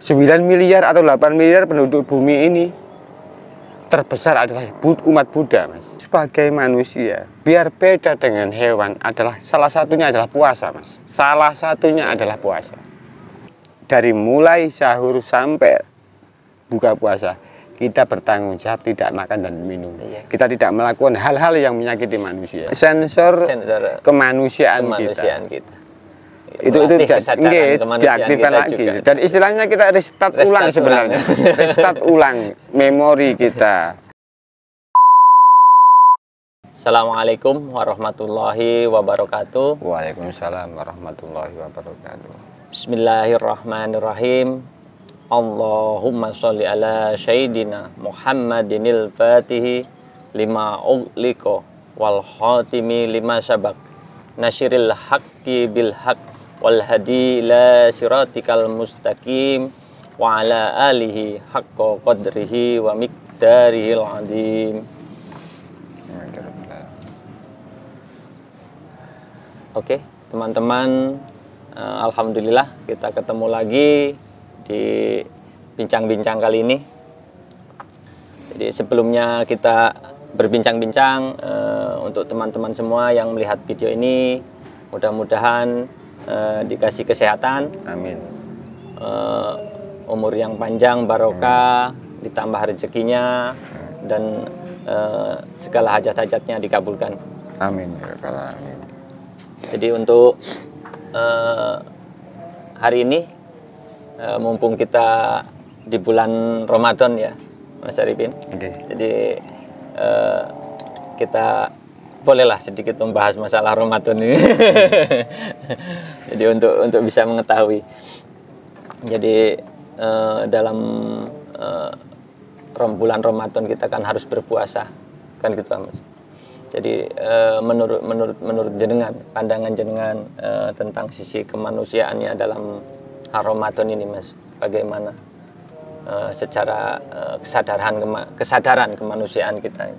9 miliar atau 8 miliar penduduk bumi ini terbesar adalah umat Buddha, Mas. Sebagai manusia, biar beda dengan hewan adalah salah satunya adalah puasa, Mas. Salah satunya adalah puasa. Dari mulai sahur sampai buka puasa, kita bertanggung jawab tidak makan dan minum. Iya. Kita tidak melakukan hal-hal yang menyakiti manusia. Sensor kemanusiaan kita. Itu diaktifkan lagi juga. Dan istilahnya kita restart ulang sebenarnya. Restart ulang memori kita. Assalamualaikum warahmatullahi wabarakatuh. Waalaikumsalam warahmatullahi wabarakatuh. Bismillahirrahmanirrahim. Allahumma sholli ala sayyidina Muhammadinil fatihi lima ughliqa wal khatimi lima sabaq nasyiril haqqi bil haqq wal hadi ila siratikal mustaqim wa ala alihi haqqa qadrihi wa miqdarihil azim. Oke, teman-teman, alhamdulillah kita ketemu lagi di bincang-bincang kali ini. Jadi sebelumnya kita berbincang-bincang, untuk teman-teman semua yang melihat video ini, mudah-mudahan dikasih kesehatan, amin. Umur yang panjang, barokah, ditambah rezekinya, dan segala hajat-hajatnya dikabulkan, amin. Amin. Jadi untuk hari ini, mumpung kita di bulan Ramadan ya, Mas Arifin. Jadi kita bolehlah sedikit membahas masalah Ramadan ini. Jadi untuk bisa mengetahui. Jadi dalam bulan Ramadan kita kan harus berpuasa, kan gitu, Mas. Jadi menurut jenengan, pandangan jenengan tentang sisi kemanusiaannya dalam Ramadan ini, Mas, bagaimana secara kesadaran kemanusiaan kita?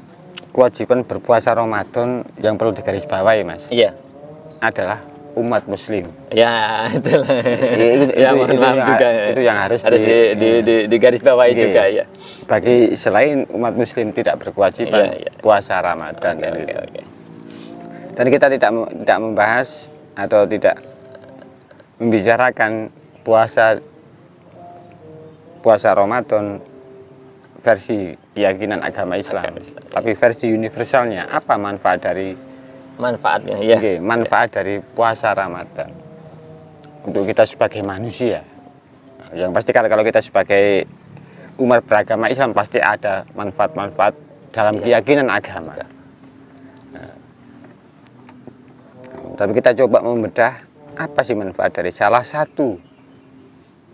Kewajiban berpuasa Ramadan yang perlu digarisbawahi, Mas. Iya. Adalah umat Muslim. Ya, itulah. Itu yang harus digarisbawahi juga ya. Bagi selain umat Muslim tidak berkewajiban puasa Ramadan. Okay. Dan kita tidak membahas atau tidak membicarakan puasa Ramadan versi keyakinan agama Islam. Tapi versi universalnya, apa manfaat dari manfaatnya ya? Manfaat dari puasa Ramadan untuk kita sebagai manusia. Yang pasti kalau kita sebagai umat beragama Islam pasti ada manfaat-manfaat dalam keyakinan agama. Tapi kita coba membedah apa sih manfaat dari salah satu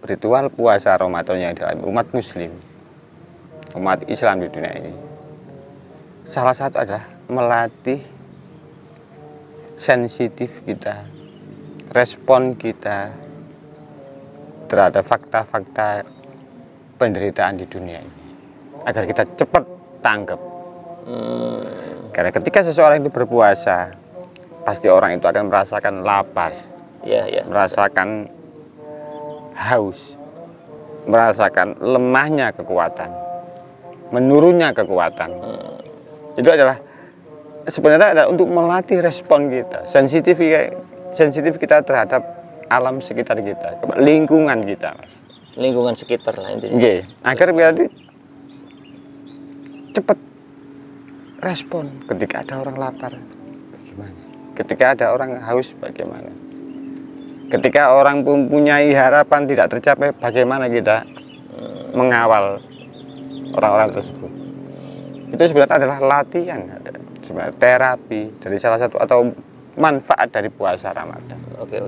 ritual puasa Ramadan yang dalam umat Muslim, umat Islam di dunia ini. Salah satu adalah melatih sensitif kita, respon kita terhadap fakta-fakta penderitaan di dunia ini, agar kita cepat tanggap. Karena ketika seseorang itu berpuasa, pasti orang itu akan merasakan lapar, merasakan haus, merasakan lemahnya kekuatan, menurunnya kekuatan. Itu adalah sebenarnya untuk melatih respon kita, sensitif kita terhadap alam sekitar kita, lingkungan kita, Mas. Lingkungan sekitar lah intinya. Agar berarti cepat respon ketika ada orang lapar, bagaimana? Ketika ada orang haus, bagaimana? Ketika orang mempunyai harapan tidak tercapai, bagaimana kita mengawal orang-orang tersebut? Itu sebenarnya adalah latihan, sebenarnya terapi dari salah satu atau manfaat dari puasa Ramadan. Oke.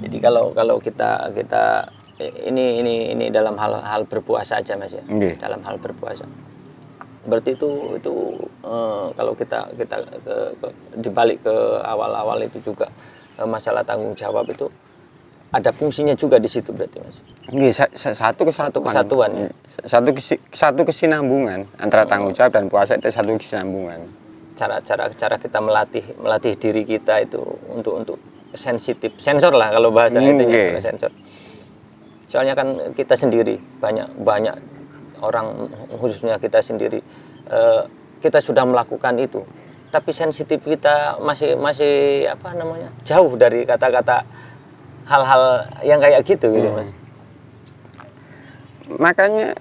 Jadi kalau kita ini dalam hal berpuasa aja, Mas ya. Dalam hal berpuasa. Berarti itu kalau kita dibalik ke awal-awal itu juga masalah tanggung jawab itu ada fungsinya juga di situ berarti, Mas. Satu kesinambungan antara tanggung jawab dan puasa itu satu kesinambungan. Cara kita melatih diri kita itu untuk sensitif, sensor lah kalau bahasanya itu ya, sensor. Soalnya kan kita sendiri, banyak orang, khususnya kita sendiri, kita sudah melakukan itu, tapi sensitif kita masih apa namanya, jauh dari kata-kata hal-hal yang kayak gitu gitu Mas. Makanya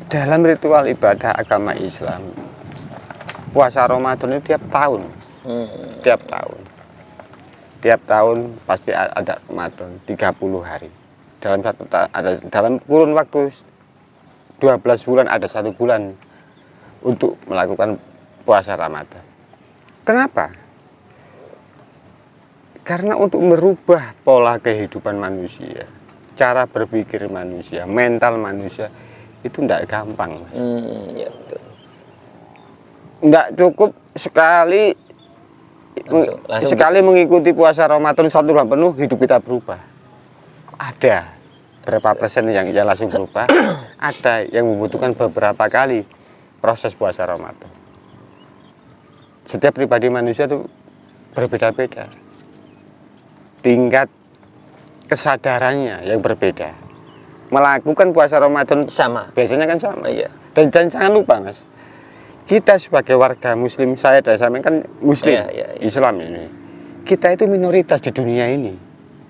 dalam ritual ibadah agama Islam, puasa Ramadan itu tiap tahun. Tiap tahun pasti ada Ramadan 30 hari. Dalam kurun waktu 12 bulan ada 1 bulan untuk melakukan puasa Ramadan. Kenapa? Karena untuk merubah pola kehidupan manusia, cara berpikir manusia, mental manusia itu tidak gampang, Mas. Ya, betul. Nggak cukup sekali mengikuti puasa Ramadan 1 bulan penuh hidup kita berubah. Ada berapa persen yang langsung berubah, ada yang membutuhkan beberapa kali proses puasa Ramadan. Setiap pribadi manusia itu berbeda-beda, tingkat kesadarannya yang berbeda. Melakukan puasa Ramadan Sama. biasanya kan sama. Iya. Dan jangan lupa, Mas, kita sebagai warga muslim, saya dan saya kan muslim, Iya. Islam ini, kita itu minoritas di dunia ini.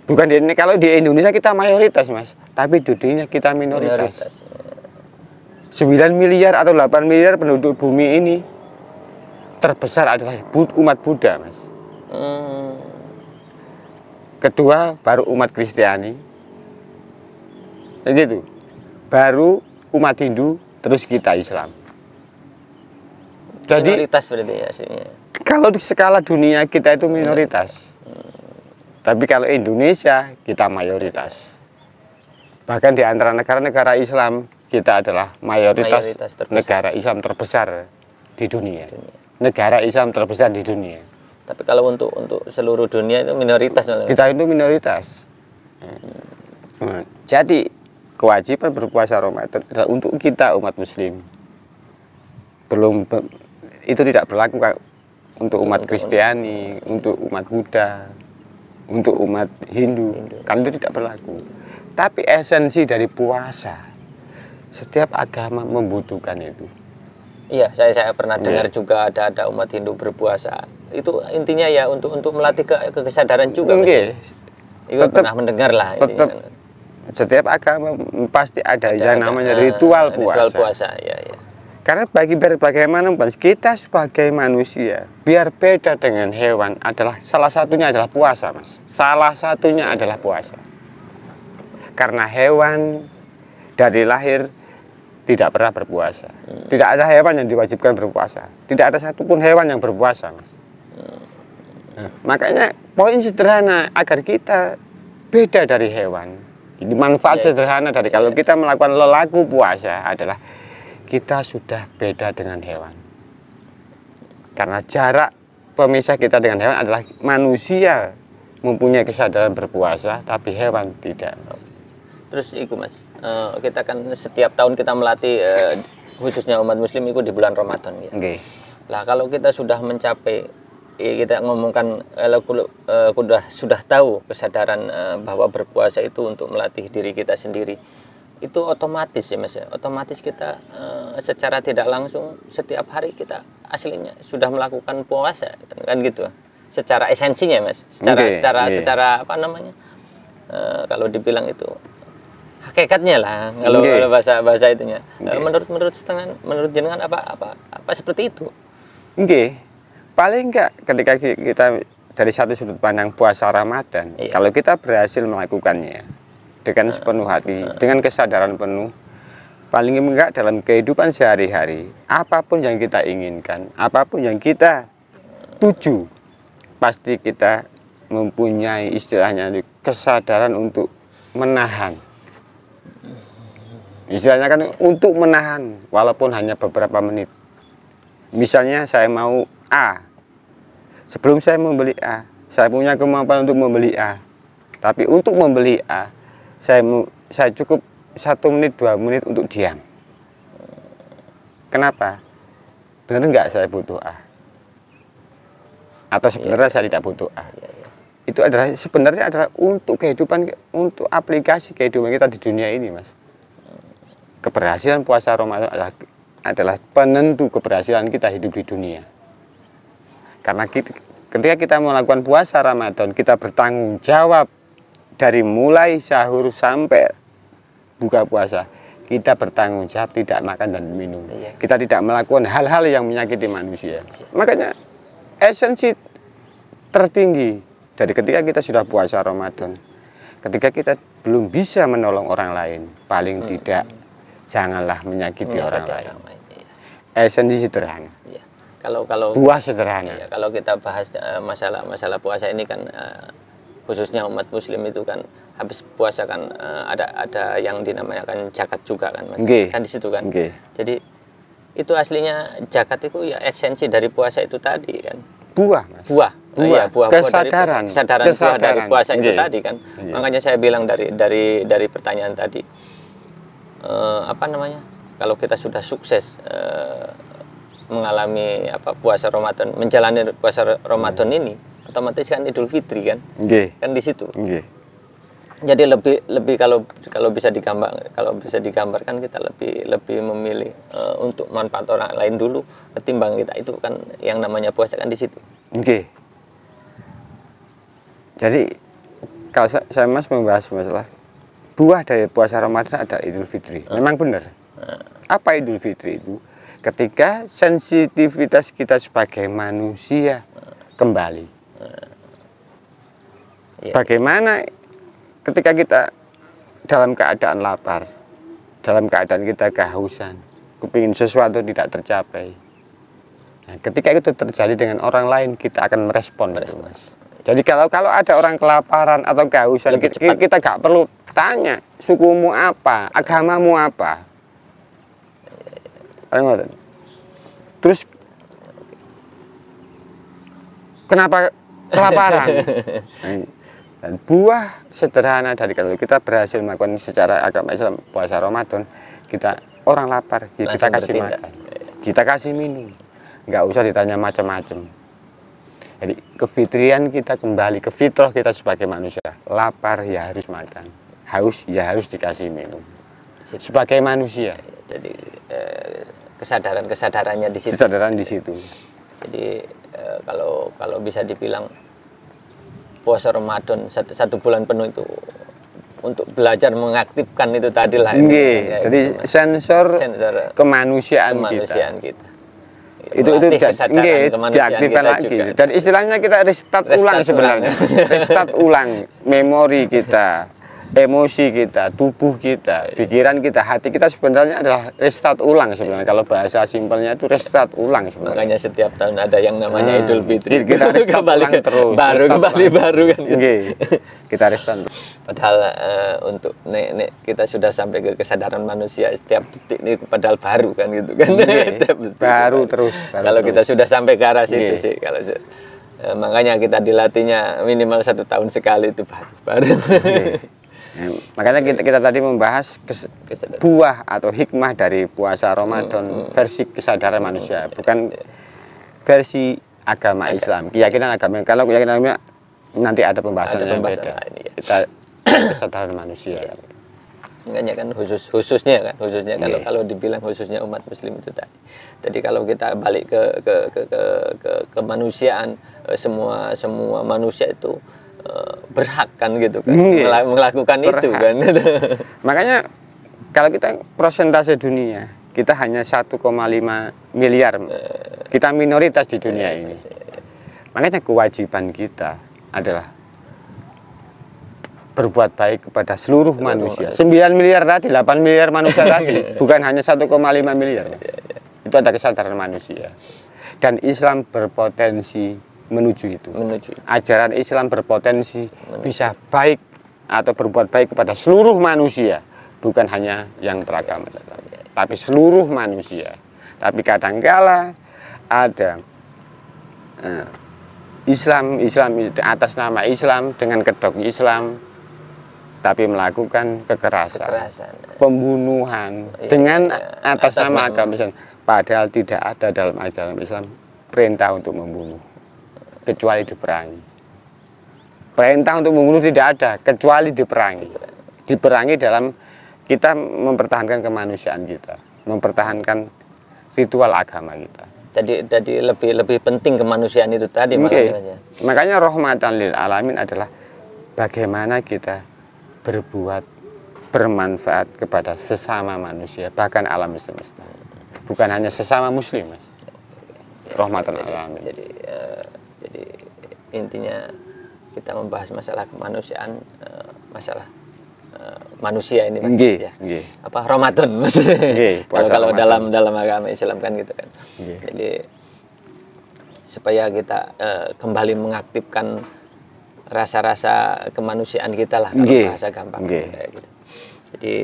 Bukan kalau di Indonesia kita mayoritas, Mas, tapi di dunia kita minoritas. 9 miliar atau 8 miliar penduduk bumi ini, terbesar adalah umat Buddha, Mas. Kedua baru umat Kristiani, gitu. Baru umat Hindu, terus kita Islam. Jadi minoritas berarti ya aslinya. Kalau di skala dunia kita itu minoritas, tapi kalau Indonesia kita mayoritas. Bahkan di antara negara-negara Islam kita adalah mayoritas negara Islam terbesar di dunia. Negara Islam terbesar di dunia. Tapi kalau untuk seluruh dunia itu minoritas. Kita itu minoritas. Jadi kewajiban berpuasa Ramadan adalah untuk kita umat Muslim. Itu tidak berlaku untuk umat Kristiani, untuk umat Buddha, untuk umat Hindu. Kan itu tidak berlaku. Tapi esensi dari puasa, setiap agama membutuhkan itu. Iya, saya pernah dengar juga ada umat Hindu berpuasa. Itu intinya ya untuk melatih kesadaran juga. Itu pernah mendengar lah. Setiap agama pasti ada yang namanya ritual puasa. Ritual puasa, ya. Karena bagaimanapun kita sebagai manusia, biar beda dengan hewan, salah satunya adalah puasa, Mas. Salah satunya adalah puasa. Karena hewan dari lahir tidak pernah berpuasa. Tidak ada hewan yang diwajibkan berpuasa. Tidak ada satupun hewan yang berpuasa, Mas. Makanya poin sederhana agar kita beda dari hewan. Ini manfaat sederhana dari kalau kita melakukan lelaku puasa adalah kita sudah beda dengan hewan. Karena jarak pemisah kita dengan hewan adalah manusia mempunyai kesadaran berpuasa, tapi hewan tidak. Terus itu, Mas, kita kan setiap tahun kita melatih, khususnya umat Muslim itu di bulan Ramadan. Ya. Lah kalau kita sudah mencapai, kita ngomongkan sudah tahu kesadaran bahwa berpuasa itu untuk melatih diri kita sendiri. Itu otomatis ya, Mas, ya. Otomatis kita secara tidak langsung setiap hari kita aslinya sudah melakukan puasa, kan gitu. Secara esensinya, Mas. Secara apa namanya? Kalau dibilang itu hakikatnya lah, kalau bahasa itunya. Menurut jenengan apa seperti itu? Paling enggak ketika kita dari satu sudut pandang puasa Ramadan, kalau kita berhasil melakukannya dengan sepenuh hati, dengan kesadaran penuh, paling enggak dalam kehidupan sehari-hari, apapun yang kita inginkan, apapun yang kita tuju, pasti kita mempunyai istilahnya kesadaran untuk menahan. Istilahnya kan untuk menahan, walaupun hanya beberapa menit. Misalnya saya mau A, sebelum saya membeli A, saya punya kemampuan untuk membeli A, tapi untuk membeli A, saya cukup 1 menit, 2 menit untuk diam. Kenapa? Benar nggak saya butuh A? Atau sebenarnya saya tidak butuh A? itu adalah sebenarnya adalah untuk kehidupan, untuk aplikasi kehidupan kita di dunia ini, Mas. Keberhasilan puasa Ramadan adalah penentu keberhasilan kita hidup di dunia. Karena ketika kita melakukan puasa Ramadan, kita bertanggung jawab dari mulai sahur sampai buka puasa. Kita bertanggung jawab tidak makan dan minum. Kita tidak melakukan hal-hal yang menyakiti manusia. Makanya esensi tertinggi dari ketika kita sudah puasa Ramadan, ketika kita belum bisa menolong orang lain, paling tidak janganlah menyakiti orang lain. Esensi sederhana. Ya. Kalau buah sederhana. Ya, kalau kita bahas masalah puasa ini kan khususnya umat Muslim itu kan habis puasa kan ada yang dinamakan zakat juga kan, Mas. Kan di situ kan. Jadi itu aslinya zakat itu ya esensi dari puasa itu tadi kan. Buah, Mas. Buah kesadaran buah dari puasa itu tadi kan. Makanya saya bilang dari pertanyaan tadi, apa namanya, kalau kita sudah sukses mengalami puasa Ramadan, menjalani puasa Ramadan ini, otomatis kan Idul Fitri kan, kan di situ. Jadi lebih kalau bisa digambarkan kita lebih memilih untuk manfaat orang lain dulu ketimbang kita itu kan yang namanya puasa kan di situ. Jadi kalau saya Mas membahas masalah buah dari puasa Ramadan ada Idul Fitri. Memang benar. Apa Idul Fitri itu? Ketika sensitivitas kita sebagai manusia kembali. Bagaimana ketika kita dalam keadaan lapar, dalam keadaan kita kehausan, kepingin sesuatu tidak tercapai. Nah, ketika itu terjadi dengan orang lain, kita akan merespon. Mas. Jadi kalau ada orang kelaparan atau kehausan, kita nggak perlu tanya sukumu apa, agamamu apa. Terus kenapa kelaparan? Dan buah sederhana dari kalau kita berhasil melakukan secara agama Islam puasa Ramadan, kita orang lapar, kita kasih makan, kita kasih minum, nggak usah ditanya macam-macam. Jadi kefitrian kita kembali ke fitrah kita sebagai manusia. Lapar ya harus makan, haus ya harus dikasih minum. Sebagai manusia. Jadi kesadarannya di situ. Kesadaran di situ. Jadi kalau bisa dibilang puasa Ramadan satu bulan penuh itu untuk belajar mengaktifkan itu tadi lah. Jadi sensor kemanusiaan kita. Itu diaktifkan lagi. Juga. Dan istilahnya kita restart ulang sebenarnya. Restart ulang memori kita, emosi kita, tubuh kita, pikiran kita, hati kita sebenarnya adalah restart ulang sebenarnya. Kalau bahasa simpelnya itu restart ulang sebenarnya. Makanya setiap tahun ada yang namanya Idul Fitri. Kita restart ulang terus. Baru kan. Kita restart. Padahal untuk kita sudah sampai ke kesadaran manusia setiap detik ini padahal baru kan gitu kan. Baru terus. Kalau kita sudah sampai ke arah situ sih kalau makanya kita dilatihnya minimal 1 tahun sekali itu baru. Makanya kita tadi membahas buah atau hikmah dari puasa Ramadan versi kesadaran manusia, bukan versi agama Islam, keyakinan agama. Kalau keyakinan agama nanti ada pembahasan yang beda. Kita kesadaran manusia. Makanya kan khususnya kalau dibilang khususnya umat Muslim itu tadi. Jadi kalau kita balik ke kemanusiaan, semua manusia itu berhak kan gitu kan melakukan itu kan. Makanya kalau kita persentase dunia kita hanya 1,5 miliar, kita minoritas di dunia ini. Makanya kewajiban kita adalah berbuat baik kepada seluruh manusia. 9 miliar tadi, 8 miliar manusia tadi, bukan hanya 1,5 miliar. Itu ada kesadaran manusia. Dan Islam berpotensi menuju itu. Ajaran Islam berpotensi bisa baik atau berbuat baik kepada seluruh manusia, bukan hanya yang beragama Islam, tapi seluruh manusia. Tapi kadangkala ada Islam atas nama Islam dengan kedok Islam, tapi melakukan kekerasan. Pembunuhan dengan atas nama agama Islam, padahal tidak ada dalam ajaran Islam perintah untuk membunuh, kecuali diperangi. Perintah untuk membunuh tidak ada kecuali diperangi. Diperangi dalam kita mempertahankan kemanusiaan kita, mempertahankan ritual agama kita. Jadi lebih penting kemanusiaan itu tadi makanya. Makanya rahmatan lil alamin adalah bagaimana kita berbuat bermanfaat kepada sesama manusia, bahkan alam semesta. Bukan hanya sesama muslim, Mas. Rahmatan lil alamin. Jadi intinya kita membahas masalah kemanusiaan, masalah manusia ini Mas, ya. Apa Ramadan maksudnya. Kalau dalam agama Islam kan gitu kan. Jadi supaya kita kembali mengaktifkan rasa-rasa kemanusiaan kita lah kalau bahasa gampang kayak gitu. Jadi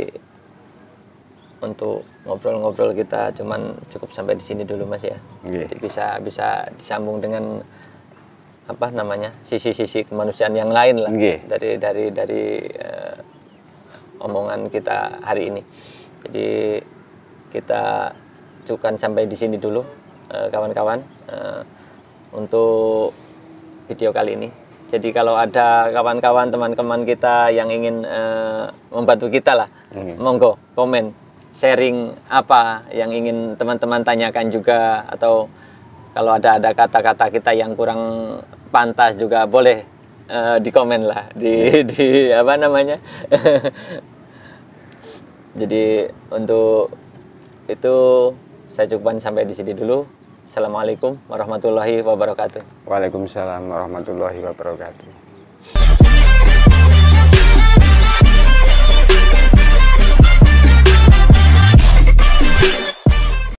untuk ngobrol-ngobrol kita cuman cukup sampai di sini dulu Mas ya. Jadi bisa disambung dengan apa namanya sisi-sisi kemanusiaan yang lain lah dari omongan kita hari ini. Jadi kita cukupkan sampai di sini dulu kawan-kawan untuk video kali ini. Jadi kalau ada kawan-kawan teman-teman kita yang ingin membantu kita lah, monggo komen, sharing apa yang ingin teman-teman tanyakan juga, atau kalau ada kata-kata kita yang kurang pantas juga boleh di komen lah di apa namanya. Jadi untuk itu saya cukupkan sampai di sini dulu. Assalamualaikum warahmatullahi wabarakatuh. Waalaikumsalam warahmatullahi wabarakatuh.